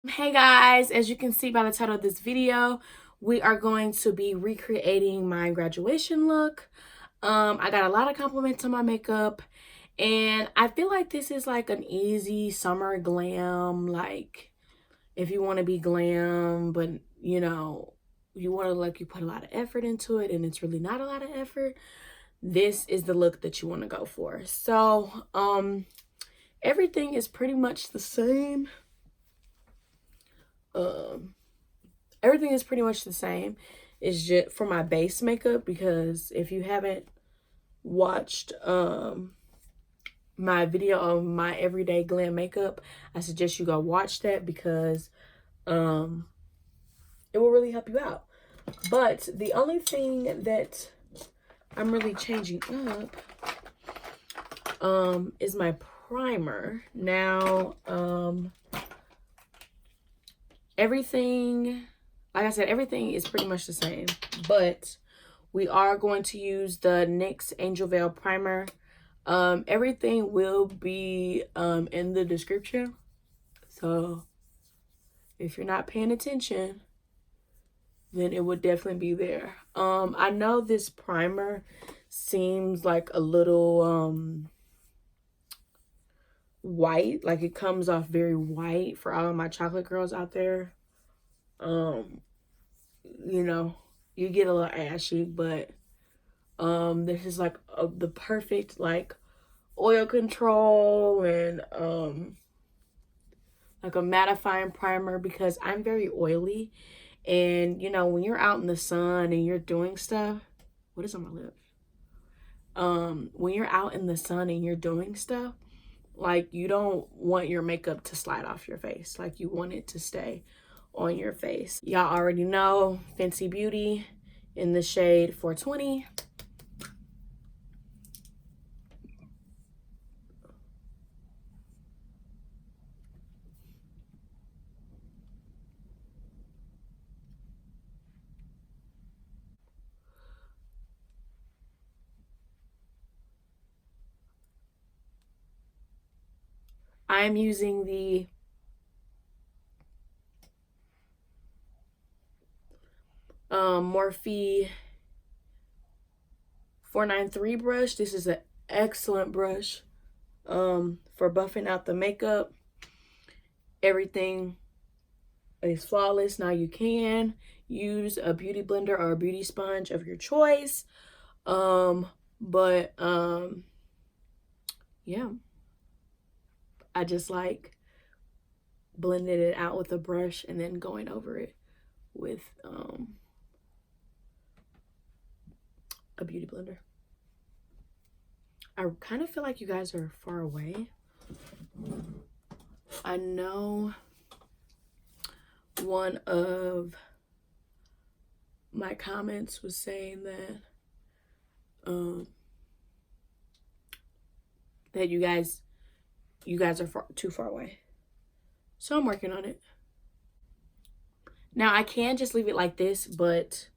Hey guys, as you can see by the title of this video, we are going to be recreating my graduation look. I got a lot of compliments on my makeup, and I feel like this is like an easy summer glam, like if you want to be glam, but you want to like you put a lot of effort into it and it's really not a lot of effort. This is the look that you want to go for. So, everything is pretty much the same. Um Everything is pretty much the same. It's just for my base makeup, because if you haven't watched my video of my everyday glam makeup, I suggest you go watch that, because it will really help you out. But the only thing that I'm really changing up is my primer. Now everything, like I said, everything is pretty much the same, but we are going to use the NYX Angel Veil Primer. Everything will be in the description, so if you're not paying attention, then it would definitely be there. I know this primer seems like a little white, like it comes off very white for all of my chocolate girls out there. You know, you get a little ashy, but this is like the perfect like oil control and like a mattifying primer, because I'm very oily, and when you're out in the sun and you're doing stuff, what is on my lips? When you're out in the sun and you're doing stuff, like you don't want your makeup to slide off your face, like you want it to stay on your face. Y'all already know Fenty Beauty in the shade 420. I'm using the Morphe 493 brush. This is an excellent brush for buffing out the makeup. Everything is flawless. Now you can use a beauty blender or a beauty sponge of your choice. But yeah, I just like blending it out with a brush and then going over it with a beauty blender. I kind of feel like you guys are far away. I know one of my comments was saying that that you guys are too far away. So I'm working on it. Now I can just leave it like this, but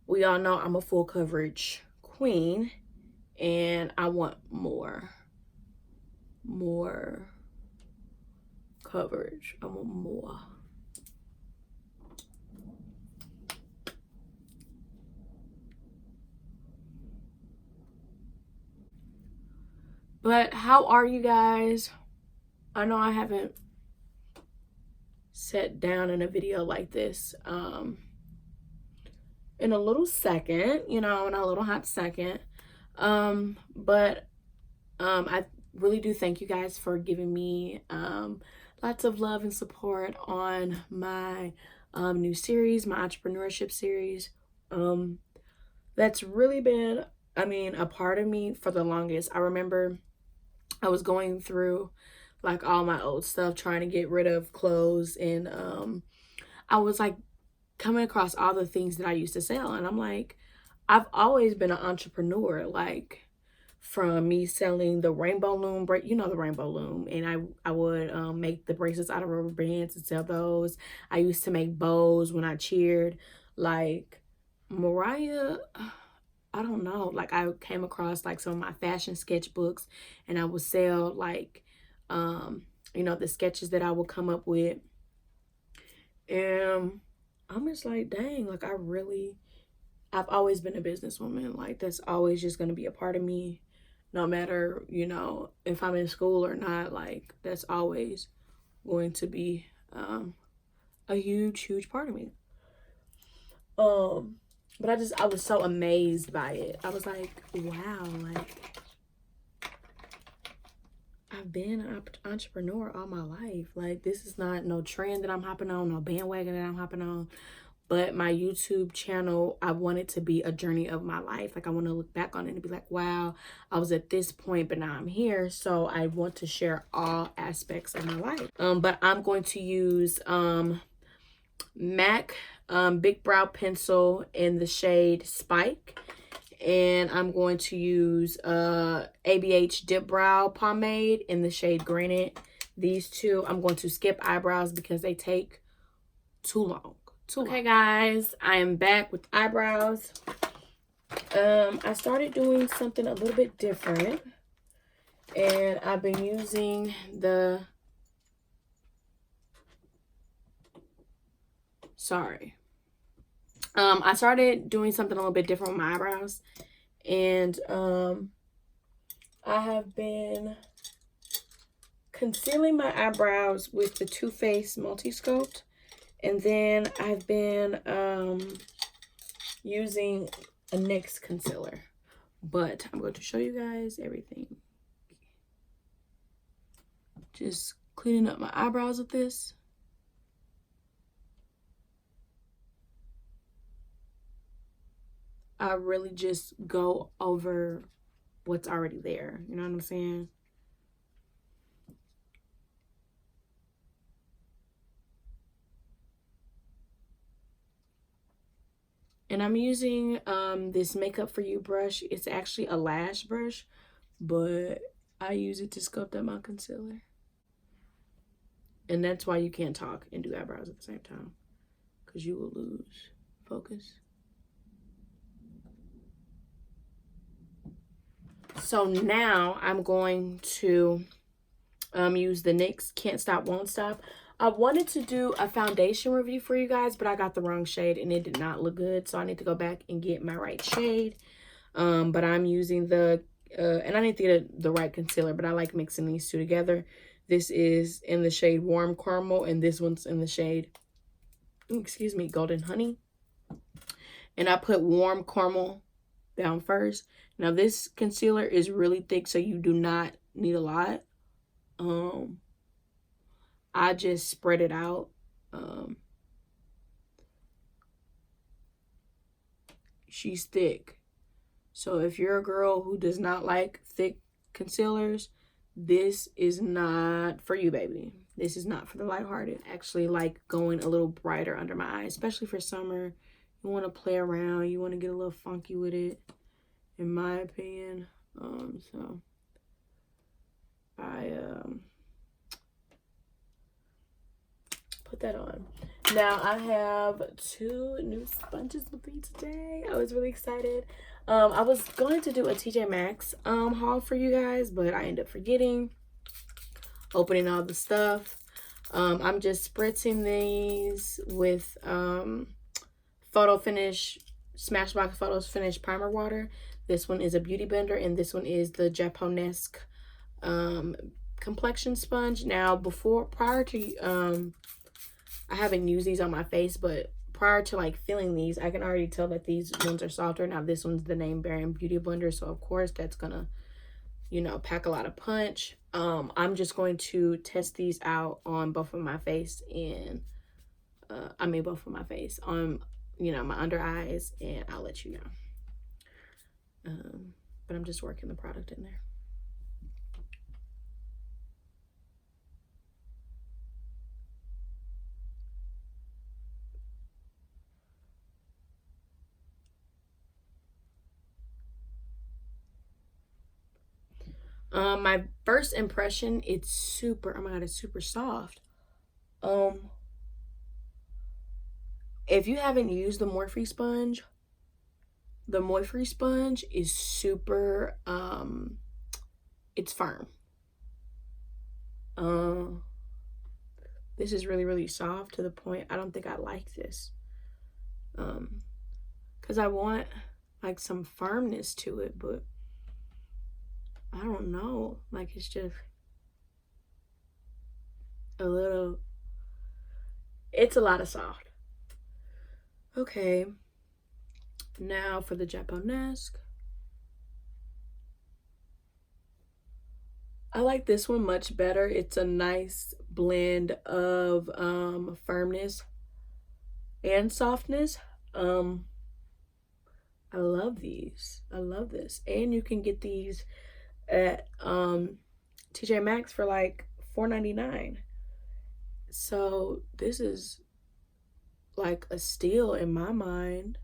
we all know I'm a full coverage queen and I want more coverage. I want more. But how are you guys? I know I haven't sat down in a video like this in a little second, in a little hot second. But I really do thank you guys for giving me lots of love and support on my new series, my entrepreneurship series. That's really been, a part of me for the longest. I remember I was going through like all my old stuff, trying to get rid of clothes, and I was like coming across all the things that I used to sell, and I'm like, I've always been an entrepreneur, like from me selling the rainbow loom the rainbow loom, and I would make the bracelets out of rubber bands and sell those. I used to make bows when I cheered. Like Mariah, I don't know, like I came across like some of my fashion sketchbooks, and I would sell like the sketches that I would come up with. And I'm just like, dang, like I've always been a businesswoman. Like that's always just gonna be a part of me, no matter, you know, if I'm in school or not. Like that's always going to be a huge part of me. But I was so amazed by it. I was like, wow, like I've been an entrepreneur all my life. Like this is not no trend that I'm hopping on, no bandwagon that I'm hopping on. But my YouTube channel, I want it to be a journey of my life. Like I want to look back on it and be like, wow, I was at this point, but now I'm here. So I want to share all aspects of my life. But I'm going to use MAC Big Brow Pencil in the shade Spike. And I'm going to use ABH Dip Brow Pomade in the shade Granite. These two, I'm going to skip eyebrows because they take too long. Okay, guys, I am back with eyebrows. I started doing something a little bit different. And I've been using the... I started doing something a little bit different with my eyebrows. And I have been concealing my eyebrows with the Too Faced Multi-Sculpt. And then I've been using a NYX concealer. But I'm going to show you guys everything. Just cleaning up my eyebrows with this. I really just go over what's already there. You know what I'm saying? And I'm using this Makeup For You brush. It's actually a lash brush, but I use it to sculpt up my concealer. And that's why you can't talk and do eyebrows at the same time, because you will lose focus. So now I'm going to use the NYX Can't Stop Won't Stop. I wanted to do a foundation review for you guys, but I got the wrong shade and it did not look good. So I need to go back and get my right shade. But I'm using the, and I need to get the right concealer, but I like mixing these two together. This is in the shade Warm Caramel, and this one's in the shade, excuse me, Golden Honey. And I put Warm Caramel down first. Now this concealer is really thick, so you do not need a lot. I just spread it out. She's thick. So if you're a girl who does not like thick concealers, this is not for you, baby. This is not for the lighthearted. Actually like going a little brighter under my eyes, especially for summer. You want to play around. You want to get a little funky with it, in my opinion. So I put that on. Now I have 2 new sponges with me today. I was really excited. I was going to do a TJ Maxx haul for you guys, but I ended up forgetting, opening all the stuff. I'm just spritzing these with Photo Finish Smashbox Photos Finish Primer Water. This one is a beauty blender, and this one is the Japonesque complexion sponge. Now prior to I haven't used these on my face, but prior to like feeling these, I can already tell that these ones are softer. Now this one's the name brand beauty blender, so of course that's gonna, you know, pack a lot of punch. I'm just going to test these out on both of my face and both of my face, on, you know, my under eyes, and I'll let you know. But I'm just working the product in there. My first impression, it's super, oh my god, it's super soft. If you haven't used the Morphe sponge is super, it's firm. this is really, really soft to the point I don't think I like this. Because I want like some firmness to it, but I don't know. Like, it's just a little, it's a lot of soft. Okay, now for the Japonesque. I like this one much better. It's a nice blend of firmness and softness. I love these. I love this. And you can get these at TJ Maxx for like $4.99. So this is like a steal in my mind.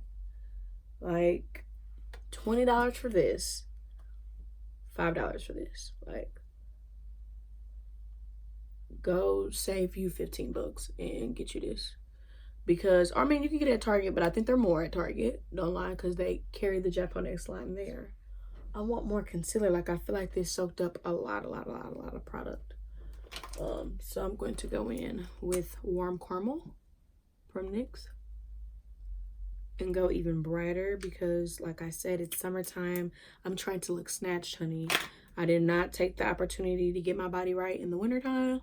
Like $20 for this, $5 for this. Like, go save you 15 bucks and get you this. Because, I mean, you can get it at Target, but I think they're more at Target. Don't lie, because they carry the Japonesque line there. I want more concealer. Like, I feel like this soaked up a lot of product. So I'm going to go in with Warm Caramel from NYX. And go even brighter because, like I said, it's summertime. I'm trying to look snatched, honey. I did not take the opportunity to get my body right in the wintertime.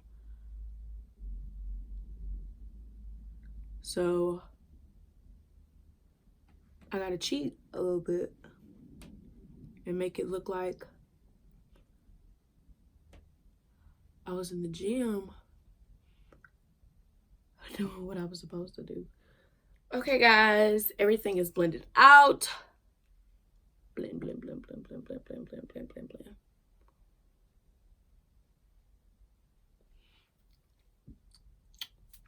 So I gotta cheat a little bit and make it look like I was in the gym doing what I was supposed to do. Okay, guys, everything is blended out. Blend, blend, blend, blend, blend, blend, blend, blend, blend, blend, blend.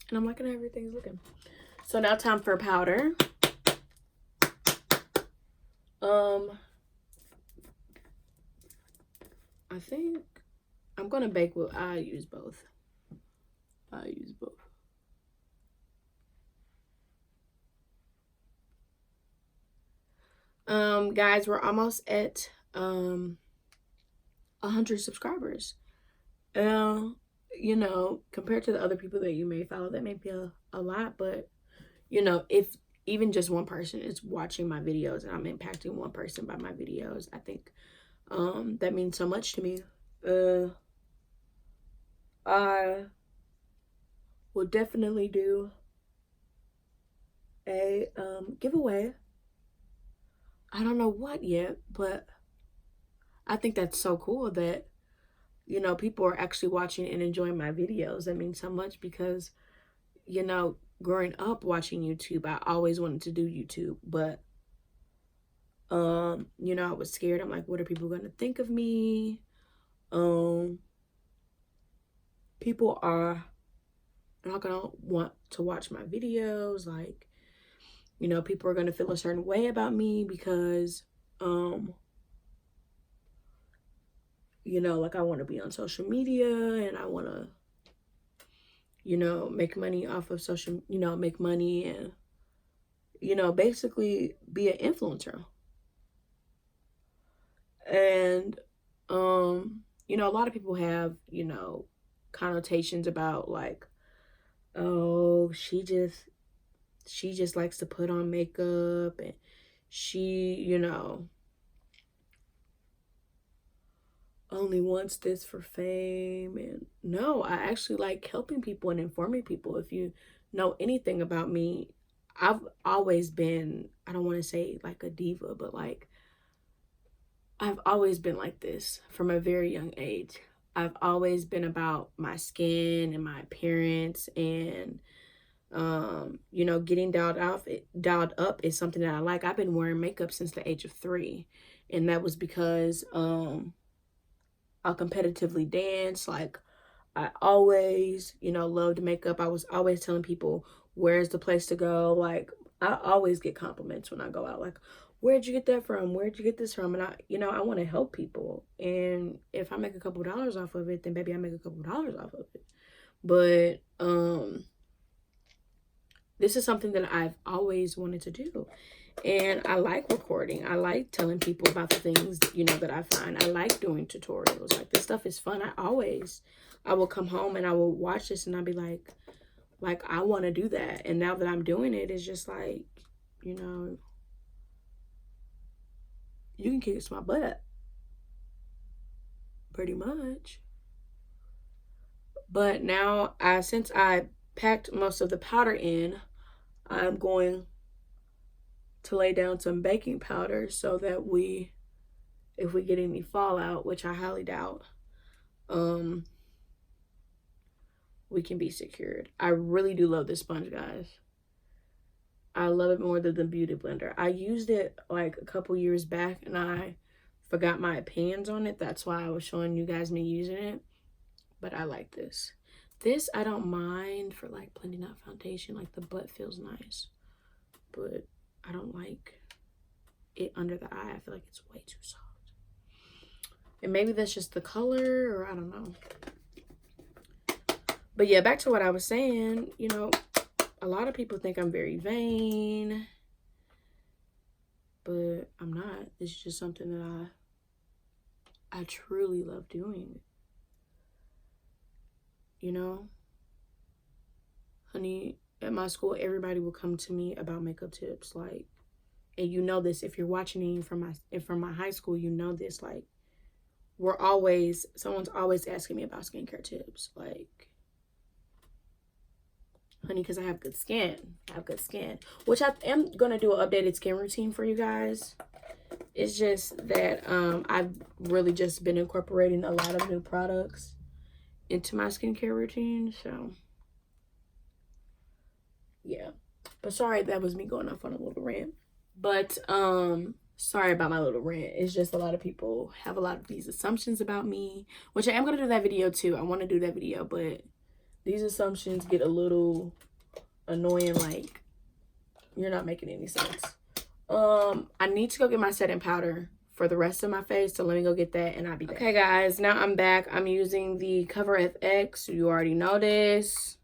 And I'm liking how everything's looking. So now time for powder. I think I'm gonna bake with, I use both. Guys, we're almost at 100 subscribers. You know, compared to the other people that you may follow, that may be a lot, but you know, if even just one person is watching my videos and I'm impacting one person by my videos, I think that means so much to me. I will definitely do a giveaway. I don't know what yet, but I think that's so cool that, you know, people are actually watching and enjoying my videos. That means so much because, you know, growing up watching YouTube, I always wanted to do YouTube, but you know, I was scared. I'm like, what are people gonna think of me? People are not gonna want to watch my videos. Like, you know, people are gonna feel a certain way about me because you know, like I want to be on social media and I want to, you know, make money off of social, you know, make money and, you know, basically be an influencer. And, you know, a lot of people have, you know, connotations about like, oh, she just likes to put on makeup and she, you know, only wants this for fame. And no, I actually like helping people and informing people. If you know anything about me, I've always been, I don't want to say like a diva, but like I've always been like this from a very young age. I've always been about my skin and my appearance, and you know, getting dialed up is something that I like. I've been wearing makeup since the age of 3, and that was because I competitively dance. Like, I always, you know, loved makeup. I was always telling people, where's the place to go? Like, I always get compliments when I go out. Like, where'd you get that from? Where'd you get this from? And I, you know, I want to help people. And if I make a couple dollars off of it, then maybe I make a couple dollars off of it. But, this is something that I've always wanted to do. And I like recording. I like telling people about the things, you know, that I find. I like doing tutorials. Like, this stuff is fun. I always I will come home and I will watch this and I'll be like I want to do that. And now that I'm doing it, it's just like, you know, you can kiss my butt. Pretty much. But now, since I packed most of the powder in, I'm going to lay down some baking powder so that if we get any fallout, which I highly doubt, we can be secured. I really do love this sponge, guys. I love it more than the Beauty Blender. I used it like a couple years back and I forgot my opinions on it. That's why I was showing you guys me using it. But I like this. This I don't mind for like blending out foundation. Like the butt feels nice. But I don't like it under the eye. I feel like it's way too soft. And maybe that's just the color, or I don't know. But yeah, back to what I was saying. You know, a lot of people think I'm very vain. But I'm not. It's just something that I truly love doing. You know? Honey, at my school, everybody will come to me about makeup tips. Like, and you know this, if you're watching me from my high school, you know this. Like, someone's always asking me about skincare tips. Like, honey, because I have good skin. Which I am going to do an updated skin routine for you guys. It's just that I've really just been incorporating a lot of new products into my skincare routine. So, yeah. But sorry, that was me going off on a little rant. But, sorry about my little rant. It's just a lot of people have a lot of these assumptions about me. Which I am going to do that video too. I want to do that video, but these assumptions get a little annoying, like, you're not making any sense. I need to go get my setting powder for the rest of my face, so let me go get that and I'll be back. Okay, guys, now I'm back. I'm using the Cover FX. You already know this.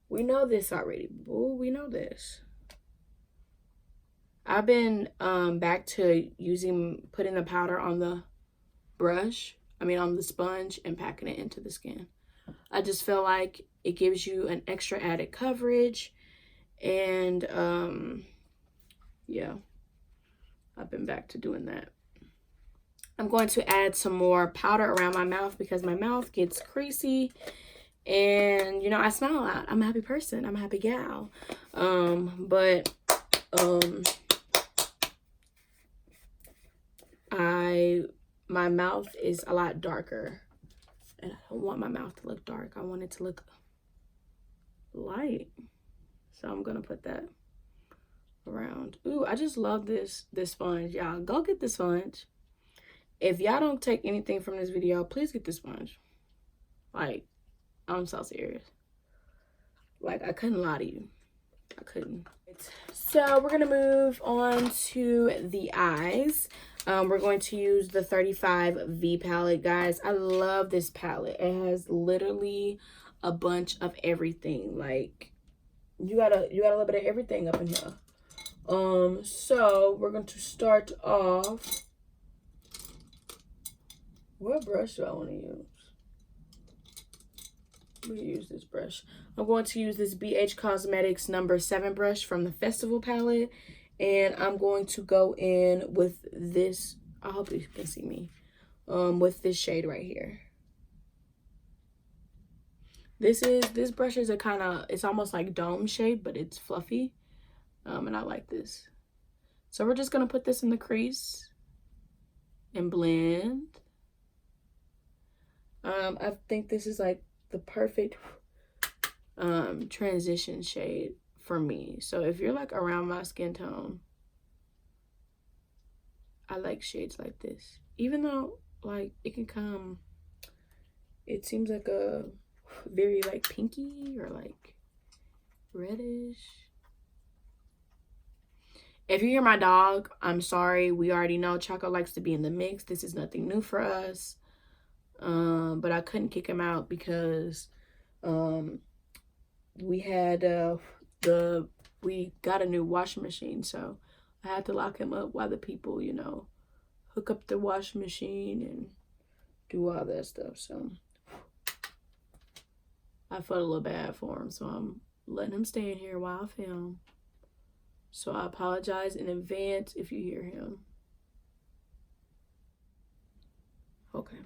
We know this already, boo. We know this. I've been back to putting the powder on the brush. On the sponge and packing it into the skin. I just feel like it gives you an extra added coverage. And, yeah. I've been back to doing that. I'm going to add some more powder around my mouth because my mouth gets creasy. And, you know, I smile a lot. I'm a happy person. I'm a happy gal. My mouth is a lot darker. And I don't want my mouth to look dark. I want it to look light. So I'm going to put that around. Ooh, I just love this sponge. Y'all, go get the sponge. If y'all don't take anything from this video, please get the sponge. Like, I'm so serious. Like, I couldn't lie to you. I couldn't. So we're going to move on to the eyes. We're going to use the 35V palette, guys. I love this palette. It has literally a bunch of everything. Like, you got a little bit of everything up in here. So we're going to start off. What brush do I want to use? Let me use this brush. I'm going to use this BH Cosmetics number 7 brush from the Festival palette. And I'm going to go in with this. I hope you can see me. With this shade right here. This brush is it's almost like dome shape, but it's fluffy. And I like this. So we're just going to put this in the crease and blend. I think this is like the perfect transition shade for me. So if you're like around my skin tone, I like shades like this. Even though like it seems like a very like pinky or like reddish. If you hear my dog, I'm sorry. We already know Choco likes to be in the mix. This is nothing new for us. But I couldn't kick him out because we had we got a new washing machine, so I had to lock him up while the people, you know, hook up the washing machine and do all that stuff. So I felt a little bad for him, so I'm letting him stay in here while I film. So I apologize in advance if you hear him. Okay.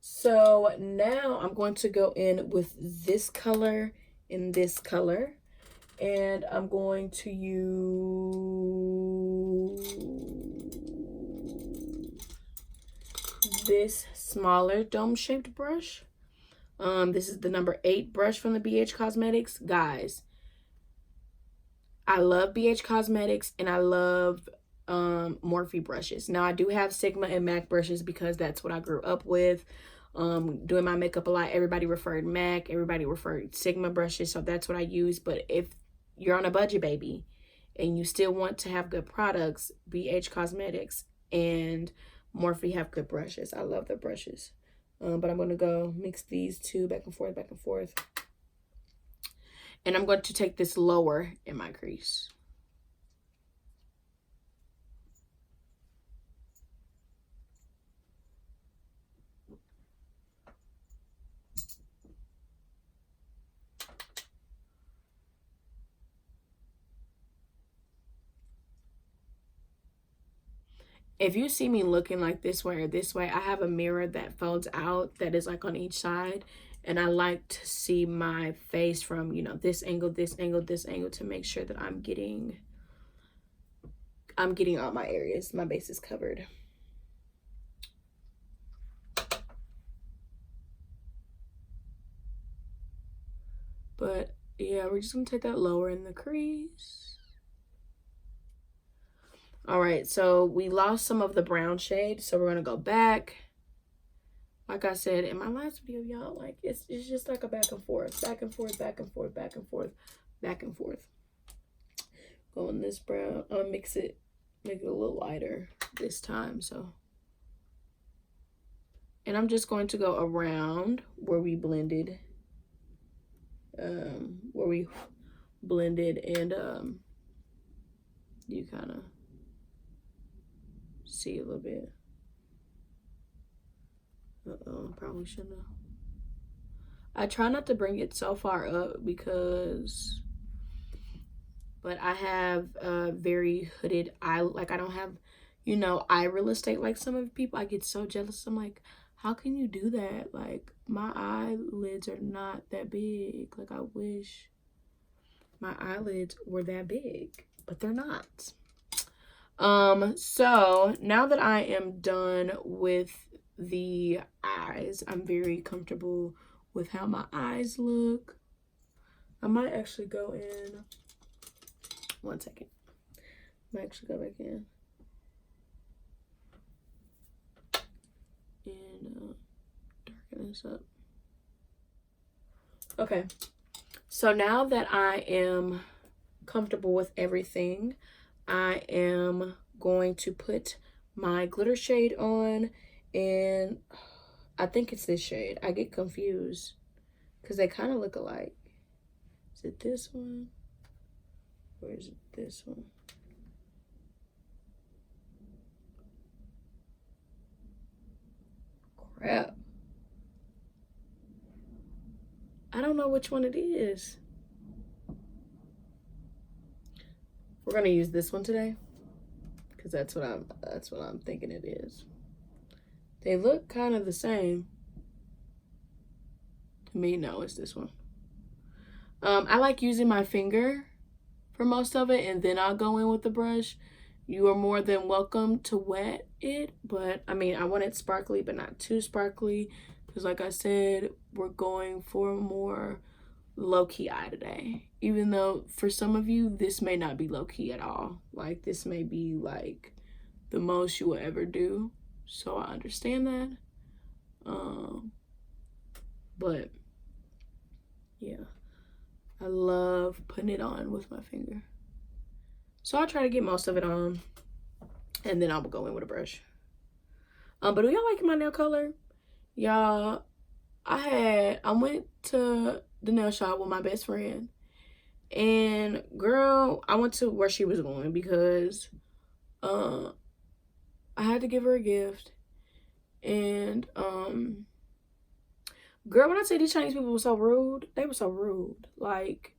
So now I'm going to go in with this color and this color. And I'm going to use this smaller dome-shaped brush. This is the number 8 brush from the BH Cosmetics. Guys, I love BH Cosmetics and I love Morphe brushes. Now, I do have Sigma and MAC brushes because that's what I grew up with. Doing my makeup a lot, everybody referred MAC, everybody referred Sigma brushes, so that's what I use. But if you're on a budget, baby, and you still want to have good products, BH Cosmetics and Morphe have good brushes. I love their brushes. But I'm going to go mix these two back and forth, back and forth. And I'm going to take this lower in my crease. If you see me looking like this way or this way, I have a mirror that folds out that is like on each side. And I like to see my face from, you know, this angle, this angle, this angle to make sure that I'm getting all my areas, my base is covered. But yeah, we're just gonna take that lower in the crease. All right, so we lost some of the brown shade, so we're gonna go back. Like I said in my last video, y'all, like it's just like a back and forth, back and forth, back and forth, back and forth, back and forth. Go in this brown, mix it, make it a little lighter this time. So, and I'm just going to go around where we blended, and you kind of see a little bit. Probably shouldn't have. I try not to bring it so far up because, but I have a very hooded eye. Like I don't have, you know, eye real estate like some of the people. I get so jealous. I'm like, how can you do that? Like my eyelids are not that big. Like I wish my eyelids were that big, but they're not. So now that I am done with the eyes, I'm very comfortable with how my eyes look. I might actually go in, 1 second. I might actually go back in and darken this up. Okay, so now that I am comfortable with everything, I am going to put my glitter shade on, and I think it's this shade. I get confused because they kind of look alike. Is it this one? Or is it this one? Crap. I don't know which one it is. We're gonna use this one today because that's what I'm thinking it is. They look kind of the same. To me, no, it's this one. I like using my finger for most of it, and then I'll go in with the brush. You are more than welcome to wet it, but I mean, I want it sparkly, but not too sparkly, because like I said, we're going for more low-key eye today. Even though for some of you, this may not be low-key at all. Like, this may be like the most you will ever do. So I understand that. But yeah, I love putting it on with my finger. So I'll try to get most of it on, and then I'll go in with a brush. But do y'all like my nail color? Y'all, I went to the nail shop with my best friend, and girl, I went to where she was going because I had to give her a gift. And girl, when I say these Chinese people were so rude, they were so rude. Like,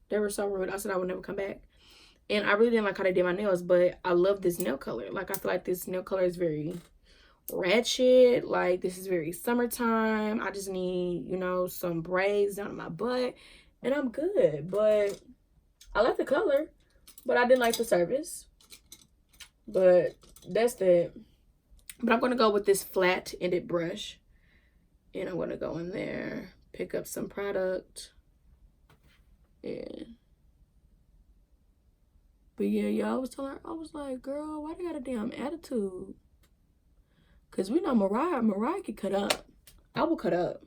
they were so rude. I said I would never come back. And I really didn't like how they did my nails, but I love this nail color. Like, I feel like this nail color is very ratchet. Like, this is very summertime. I just need, you know, some braids down my butt, and I'm good. But I like the color, but I didn't like the service. But that's it. But I'm going to go with this flat-ended brush. And I'm going to go in there, pick up some product. And... But yeah, y'all, I was telling her, I was like, girl, why they got a damn attitude? Because we know Mariah can cut up. I will cut up.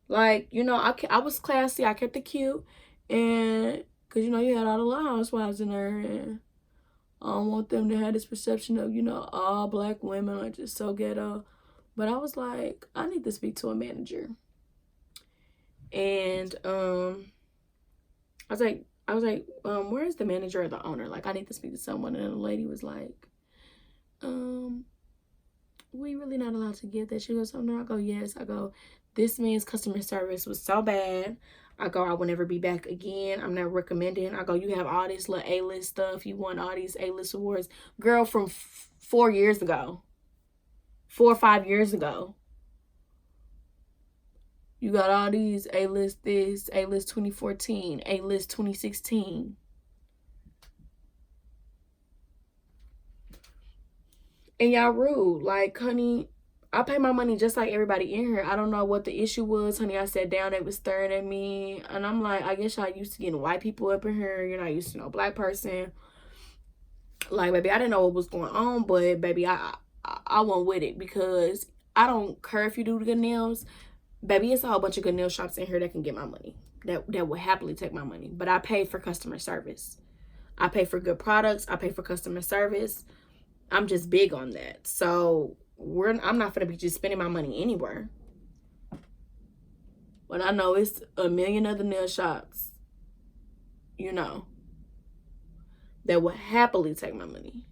Like, you know, I was classy. I kept it cute. And, because, you know, you had all the little housewives in there. And I don't want them to have this perception of, you know, all black women are just so ghetto. But I was like, I need to speak to a manager. And I was like, where's the manager or the owner? Like, I need to speak to someone. And the lady was like, we really not allowed to get that. She goes, oh no. I go, yes. I go, this man's customer service was so bad. I go, I will never be back again. I'm not recommending. I go, you have all this little A-list stuff. You won all these A-list awards. Girl, from 4 years ago. 4 or 5 years ago. You got all these A-list this, A-list 2014, A-list 2016. And y'all rude. Like, honey, I pay my money just like everybody in here. I don't know what the issue was, honey. I sat down, they was staring at me. And I'm like, I guess y'all used to getting white people up in here. You're not used to no black person. Like, baby, I didn't know what was going on. But, baby, I went with it. Because I don't care if you do good nails. Baby, it's a whole bunch of good nail shops in here that can get my money. That will happily take my money. But I pay for customer service. I pay for good products. I pay for customer service. I'm just big on that. So I'm not gonna be just spending my money anywhere. But I know it's a million other nail shops, you know, that will happily take my money.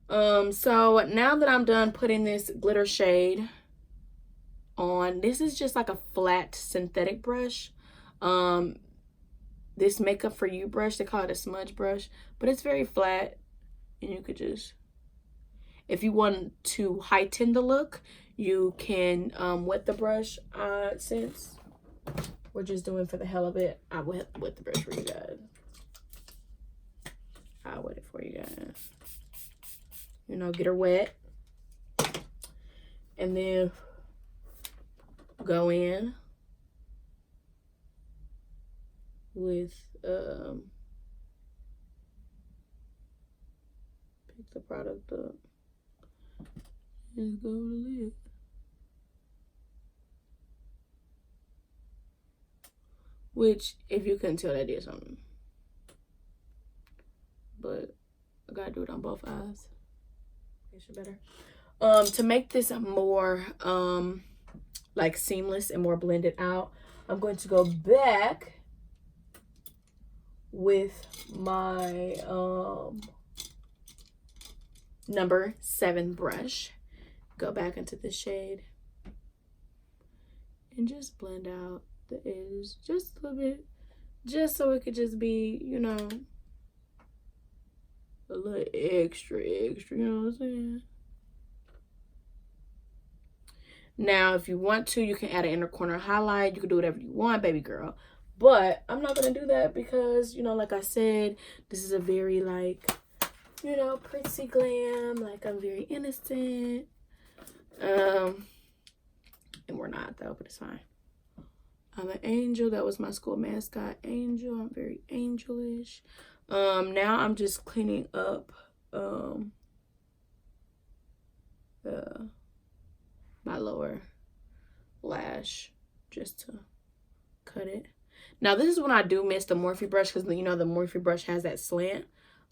So now that I'm done putting this glitter shade on, this is just like a flat synthetic brush. This Makeup For You brush, they call it a smudge brush, but it's very flat. And you could just, if you want to heighten the look, you can wet the brush. Since we're just doing for the hell of it, I will wet the brush for you guys. I'll wet it for you guys. You know, get her wet. And then go in with pick the product up. Just go to the lid. Which, if you couldn't tell, that did something. But I gotta do it on both eyes. Makes it better. To make this more like seamless and more blended out, I'm going to go back with my number 7 brush. Go back into the shade and just blend out the edges just a little bit, just so it could just be, you know, a little extra, you know what I'm saying? Now, if you want to, you can add an inner corner highlight. You can do whatever you want, baby girl. But I'm not going to do that because, you know, like I said, this is a very, like, you know, pretty glam. Like, I'm very innocent. And we're not, though, but it's fine. I'm an angel. That was my school mascot, Angel. I'm very angelish. Now I'm just cleaning up my lower lash just to cut it. Now this is when I do miss the Morphe brush, because you know the Morphe brush has that slant.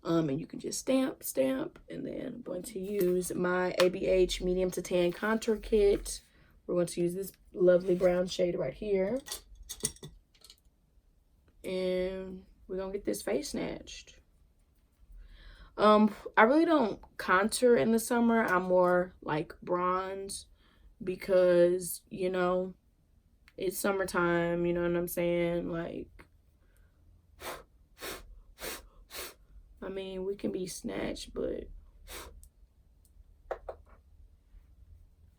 And you can just stamp, and then I'm going to use my ABH medium to tan contour kit. We're going to use this lovely brown shade right here. And we're gonna get this face snatched. I really don't contour in the summer. I'm more like bronze because, you know, it's summertime, you know what I'm saying? Like, I mean, we can be snatched, but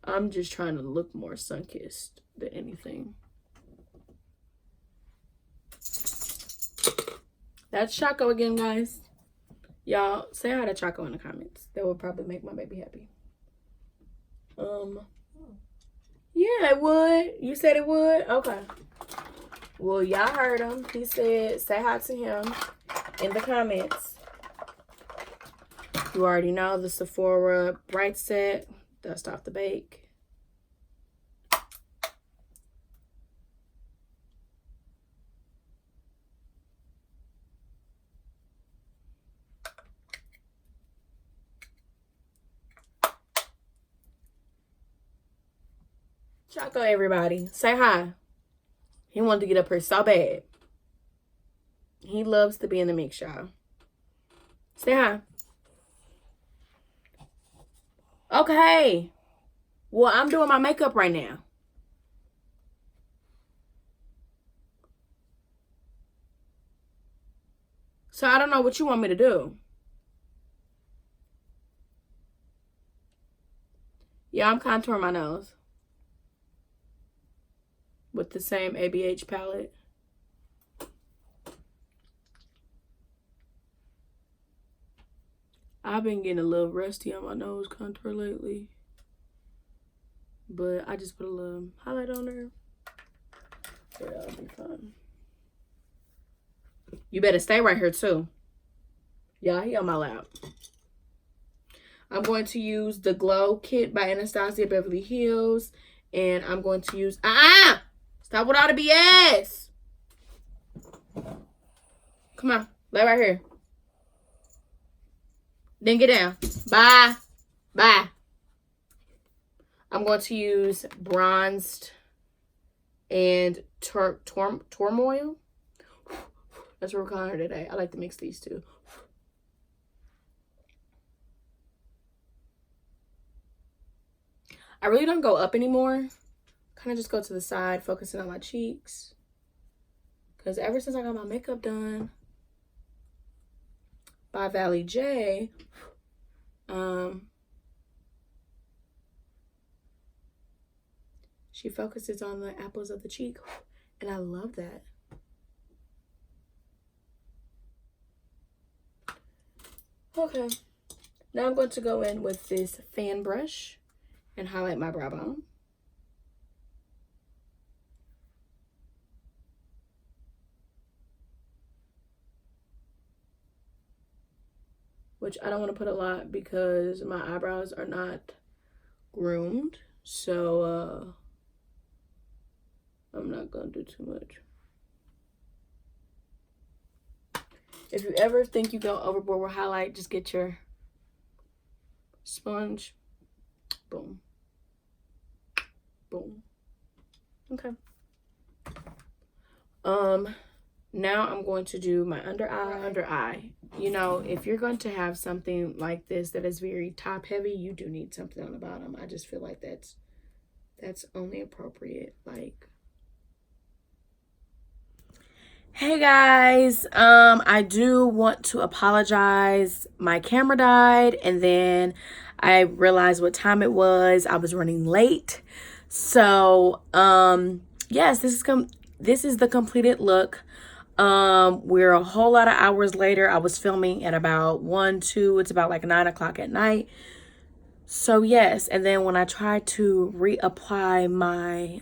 I'm just trying to look more sun-kissed than anything. That's Choco again, guys. Y'all say hi to Choco in the comments. That would probably make my baby happy. Yeah, it would. You said it would? Okay. Well, y'all heard him. He said say hi to him in the comments. You already know the Sephora Bright Set. Dust off the bake. Choco, everybody. Say hi. He wanted to get up here so bad. He loves to be in the mix, y'all. Say hi. Okay. Well, I'm doing my makeup right now. So I don't know what you want me to do. Yeah, I'm contouring my nose with the same ABH palette. I've been getting a little rusty on my nose contour lately. But I just put a little highlight on there. Yeah, that'll be fun. You better stay right here too. Y'all, he on my lap. I'm going to use the Glow Kit by Anastasia Beverly Hills. And I'm going to use... Stop with all the BS! Come on. Lay right here. Then get down. Bye. Bye. I'm going to use Bronzed and Turmoil. That's what we're calling her today. I like to mix these two. I really don't go up anymore. Kind of just go to the side, focusing on my cheeks. Because ever since I got my makeup done by Valley J, she focuses on the apples of the cheek. And I love that. Okay. Now I'm going to go in with this fan brush and highlight my brow bone. Which I don't want to put a lot because my eyebrows are not groomed. So I'm not going to do too much. If you ever think you go overboard with highlight, just get your sponge. Boom. Boom. Okay. Now I'm going to do my under eye. You know, if you're going to have something like this that is very top heavy, you do need something on the bottom. I just feel like that's only appropriate. Like, hey guys, I do want to apologize. My camera died and then I realized what time it was. I was running late. So, yes, this is the completed look. We're a whole lot of hours later. I was filming at about 1, 2, it's about like 9 o'clock at night. So yes, and then when I tried to reapply my,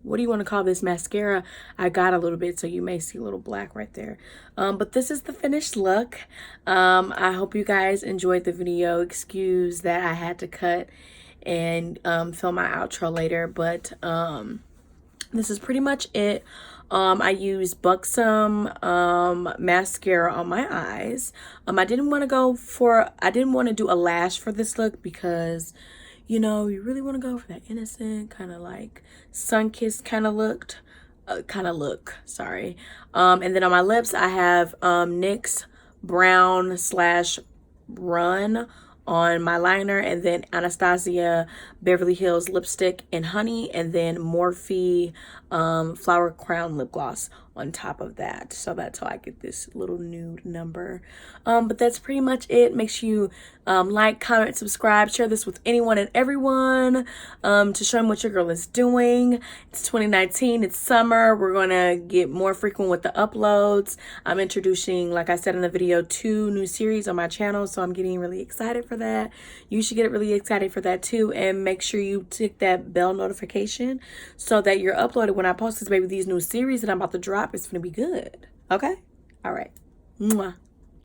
what do you want to call this, mascara, I got a little bit, so you may see a little black right there. But this is the finished look. I hope you guys enjoyed the video. Excuse that I had to cut and film my outro later, but this is pretty much it. I used Buxom mascara on my eyes. I didn't want to do a lash for this look because, you know, you really want to go for that innocent kind of like sun-kissed kind of look. kind of look. Sorry. And then on my lips, I have NYX Brown / Run on my liner, and then Anastasia Beverly Hills lipstick in honey, and then Morphe Flower Crown lip gloss on top of that. So that's how I get this little nude number. But that's pretty much it. Make sure you like, comment, subscribe, share this with anyone and everyone to show them what your girl is doing. It's 2019, it's summer. We're gonna get more frequent with the uploads. I'm introducing, like I said in the video, 2 new series on my channel, so I'm getting really excited for that. You should get really excited for that too, and make sure you tick that bell notification so that you're uploaded when I post this, baby. These new series that I'm about to drop is gonna be good. Okay? All right. Mwah.